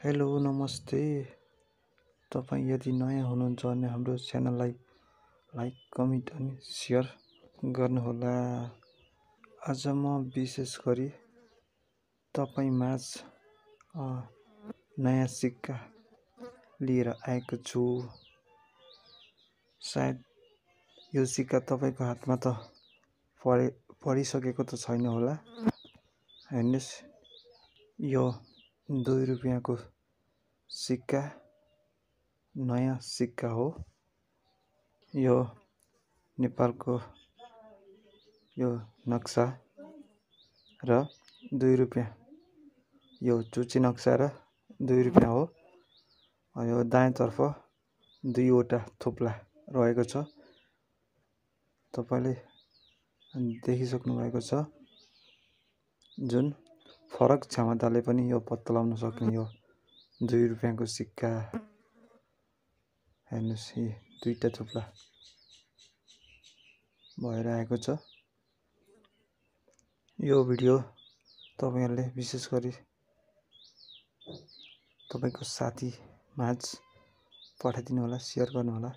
Hello नमस्ते। तपाईँ यदि नयाँ हुनुहुन्छ भने हाम्रो च्यानललाई लाइक कमेन्ट अनि सेयर गर्नुहोला। आज म विशेष गरी तपाईँ माझ नयाँ सिक्का लिएर आएको छु। सायद यो सिक्का तपाईँको हातमा त परिसकेको त छैन होला। हेर्नुहोस्, यो 2 रुपियाँको सिक्का नयाँ सिक्का हो। यो नेपालको यो नक्सा र 2 रुपियाँ, यो चुच्चे नक्सा र 2 रुपियाँ हो। यो दायाँतर्फ 2 वटा थोप्ला रहेको छ, तपाईँले देखिसक्नु भएको छ। जुन फरक क्षमताले पनि यो पत्ता लगाउन सक्ने यो 2 रुपियाँको सिक्का। हेर्नुहोस्, यी 2टा थोप्ला भएर आएको छ। यो भिडियो तपाईहरुले विशेष गरी तपाईको साथी माझ पठाइदिनु होला, सेयर गर्नु होला।